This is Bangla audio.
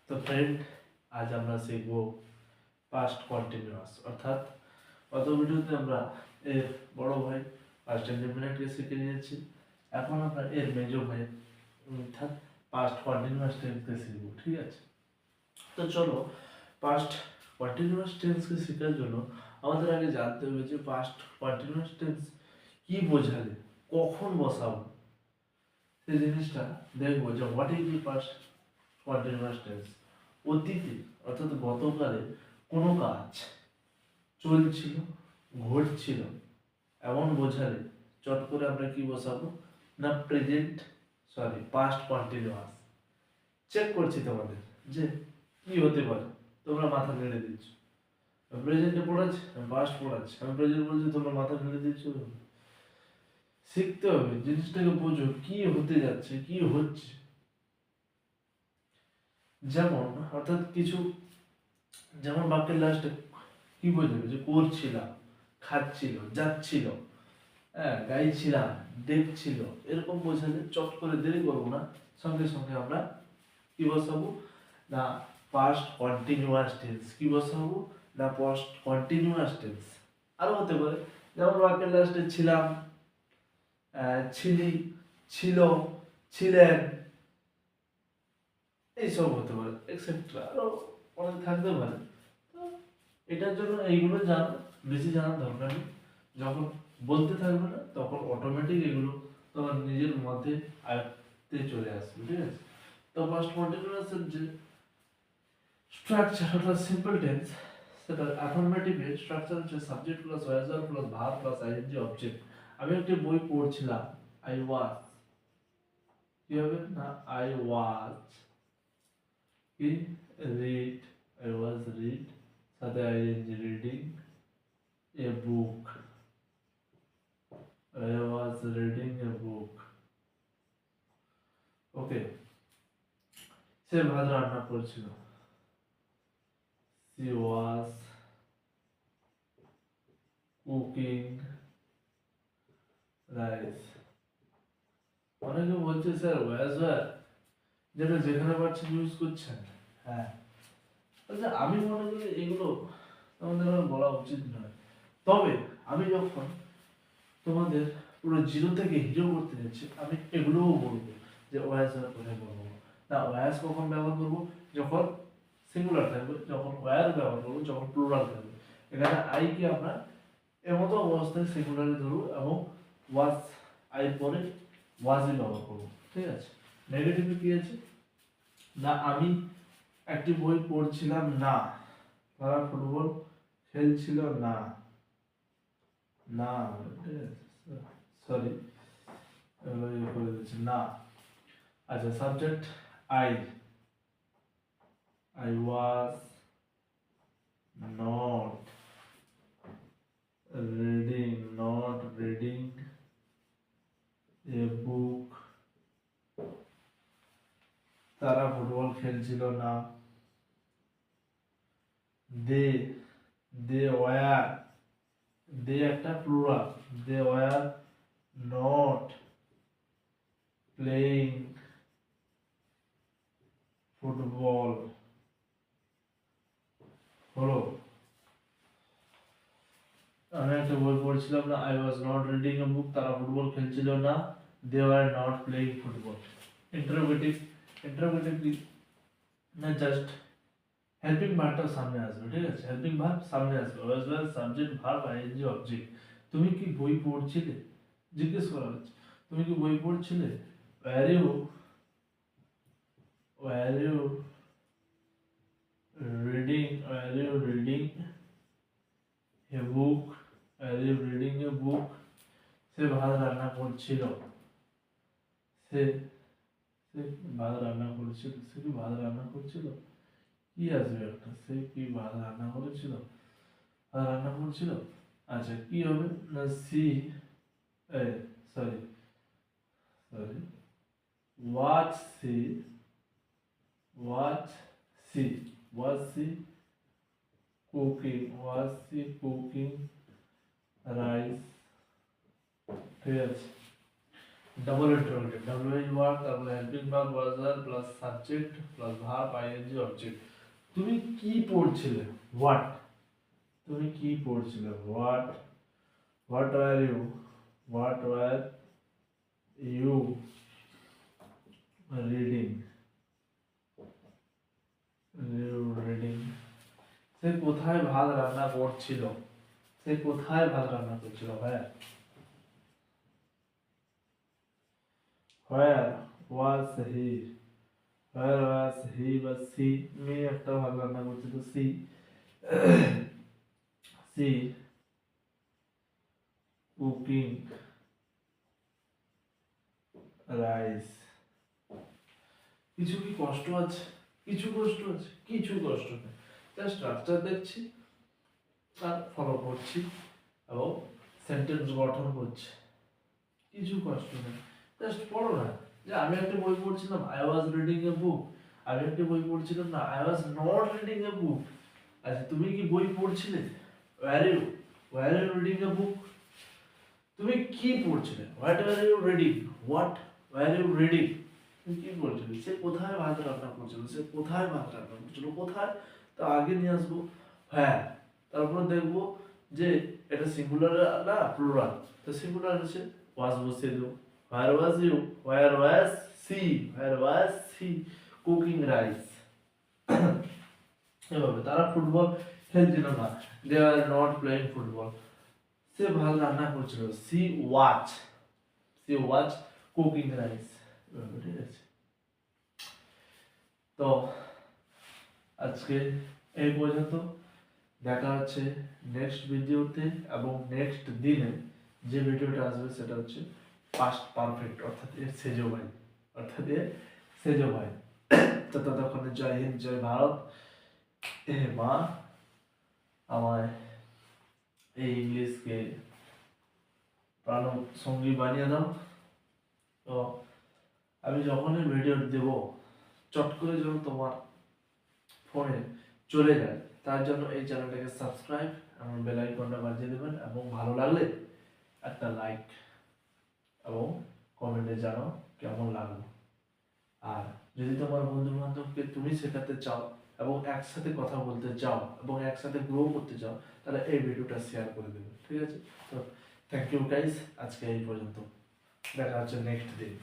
তো ফ্রেন্ড, আজ আমরা শিখব পাস্ট কন্টিনিউয়াস, অর্থাৎ গত ভিডিওতে আমরা এর বড় ভাই পাস্ট ইনডেফিনিটকে শিখে নিয়েছি। এখন আমরা এর মেজর ভাই অর্থাৎ পাস্ট কন্টিনিউয়াস টেন্সকে শিখব। ঠিক আছে, তো চলো পাস্ট কন্টিনিউয়াস টেন্সকে শেখার জন্য আমাদের আগে জানতে হবে যে পাস্ট কন্টিনিউয়াস টেন্স কি বোঝালে, কখন বসাবো, সেই জিনিসটা দেখবো। যে what is the past continuous tense? অতীতে অর্থাৎ গতকালে কোনো কাজ চলছিল, ঘটছিল, এমন বোঝালে চট করে আমরা কি বসাবো না পাস্ট কন্টিনিউয়াস। চেক করছি তোমাদের যে কি হতে পারে, তোমরা মাথা নেড়ে দিচ্ছ। প্রেজেন্টে পড়াচ্ছি, পাস্ট পড়াচ্ছি, আমি প্রেজেন্ট বলছি, তোমরা মাথা নেড়ে দিচ্ছ। শিখতে হবে, জিনিসটাকে বোঝো কি হতে যাচ্ছে, কি হচ্ছে। যেমন অর্থাৎ কিছু, যেমন বাক্যের লাস্টে কি বোঝাবে যে করছিলাম, খাচ্ছিল, যাচ্ছিল, হ্যাঁ গাইছিলাম, দেখছিল, এরকম বোঝালে চট করে দেরি করবো না, সঙ্গে সঙ্গে আমরা কি বসাবো না পাস্ট কন্টিনিউয়াস টেন্স। কি বসাবো না পাস্ট কন্টিনিউয়াস টেন্স। আরো হতে পারে, যেমন বাক্যের লাস্টে ছিলাম, ছিলি, ছিল, ছিলেন, এইসব হতে পারে এক্সেট্রা, আরো অনেক থাকতে পারে। তো এটার জন্য এইগুলো জানো, বেশি জানার দরকার নেই। যখন বলতে থাকবে না তখন অটোমেটিক এগুলো তোমার নিজের মধ্যে আয়ত্তে চলে আসবে। ঠিক আছে, তো ফার্স্ট কন্টিনিউয়াসের যে স্ট্রাকচার অর্থাৎ সিম্পল টেন্স, সেটা অ্যাফার্মেটিভের স্ট্রাকচার হচ্ছে subject plus verb plus verb plus ING object. আমি একটি বই পড়ছিলাম, আই ওয়াজ, কি হবে না আই ওয়াজ কি রিড, আই ওয়াজ রিড, সাথে ING reading a book, I was reading a book. Okay. সে ভাত রান্না করছিল। She was cooking rice. অনেকে বলছে স্যার ওয়াজ ওয়ার, যেটা যেখানে পাচ্ছেন ইউজ করছেন। হ্যাঁ, আচ্ছা আমি মনে করি এগুলো আমাদের আর বলা উচিত নয়। তবে আমি যখন তোমাদের পুরো জিরো থেকে হিরো করতে যাচ্ছি, আমি এগুলোও বলবো যে ওয়াজ ওয়ার কোথায় বলবো না, ওয়াজ কখন ব্যবহার করবো যখন সিঙ্গুলার থাকবে, যখন ওয়্যার ব্যবহার করবো যখন প্লুরাল থাকবে। এখানে আই কে আমরা এমতো অবস্থায় সিঙ্গুলারে ধরবো এবং ওয়াজ আই পরে ওয়াজই ব্যবহার করবো। ঠিক আছে, নেগেটিভে কি আছে না আমি একটি বই পড়ছিলাম না, তারা ফুটবল খেলছিল না, না সরি করে দিচ্ছি না। আচ্ছা, subject I, I was not reading a book. তারা ফুটবল খেলছিল না। they একটা plural, they were not playing football. হলো, আমি একটা বই পড়ছিলাম না, I was not reading a book, তারা ফুটবল খেলছিল না, they were not playing football. Interrogative না জাস্ট হেল্পিং ভার্বটা সামনে আসবে। ঠিক আছে, হেল্পিং ভার্ব সামনে আসবে, was were subject verb ING object. তুমি কি বই পড়ছিলে, জিজ্ঞেস করা হচ্ছে তুমি কি বই পড়ছিলে, were you reading a book, সে ভাত রান্না করছিল, সে ভাত রান্না করেছিল, সে কি ভাত রান্না করছিল, কি আসবে একটা, সে কি ভাত রান্না করেছিল, ভাত রান্না করছিল। আচ্ছা, কি হবে না she sorry was she cooking rice? ঠিক আছে, ডাবল ইন্টারোগেটিভ ডাব্লিউ ওয়ার্ক তারপরে helping verb was were plus subject plus verb ING object. তুমি কি পড়ছিলে? হোয়াট, তুমি কি পড়ছিলে? What, what were you, what were you reading, reading. সে কোথায় ভাত রান্না করছিল? সে কোথায় ভাত রান্না করছিল? হ্যাঁ, where was he, where was he বা সি মেয়ে একটা ভাত রান্না করছিল সি, সি কুকিং রাইস। কিছু কি কষ্ট আছে? কিছু কষ্ট আছে? কিছু কষ্ট নেই, জাস্ট স্ট্রাকচার দেখছি আর ফলো করছি এবং সেন্টেন্স গঠন করছি, কিছু কষ্ট নেই। জাস্ট পড়ো না, যে আমি একটা বই পড়ছিলাম আই ওয়াজ রিডিং এ বুক, আমি একটা বই পড়ছিলাম না I was not reading a book. আচ্ছা তুমি কি বই পড়ছিলে? Were you, were you reading a book? তুমি কি পড়ছিলে? What were you reading, what were you reading? তুমি কি পড়ছিলে? সে কোথায় ভাত রান্না করছিল? সে কোথায় ভাত রান্না করছিল? কোথায় তা আগে নিয়ে আসবো, হ্যাঁ, তারপর দেখবো যে এটা সিঙ্গুলার না প্লুরাল, তো সিঙ্গুলার আছে ওয়াজ বসিয়ে দেবো। Where was you? Where was she? Where was she cooking rice? এভাবে তারা ফুটবল খেলছিল না, they are not playing football. সে ভাত রান্না করছিল, she was cooking rice. এভাবে, ঠিক আছে? তো আজকে এই পর্যন্ত, দেখা হচ্ছে নেক্সট ভিডিওতে এবং নেক্সট দিনে যে ভিডিওটা আসবে সেটা হচ্ছে পাস্ট পারফেক্ট অর্থাৎ এর সেজো ভাই, অর্থাৎ এর সেজো ভাই। তো ততক্ষণে জয় হিন্দ, জয় ভারত। হে মা আমায় এই ইংলিশকে প্রাণ সঙ্গী বানিয়ে দাও। তো আমি যখনই ভিডিও দেব চট করে যেন তোমার ফোনে চলে যায়, তার জন্য এই চ্যানেলটাকে সাবস্ক্রাইব এবং বেল আইকনটা বাজিয়ে দেবেন এবং ভালো লাগলে একটা লাইক এবং কমেন্টে জানাও কেমন লাগলো। আর যদি তোমার বন্ধু বান্ধবকে তুমি শেখাতে চাও এবং একসাথে কথা বলতে চাও এবং একসাথে গ্রো করতে চাও, তাহলে এই ভিডিওটা শেয়ার করে দেবে, ঠিক আছে? তো থ্যাংক ইউ গাইস, আজকে এই পর্যন্ত, দেখা হচ্ছে নেক্সট দিন।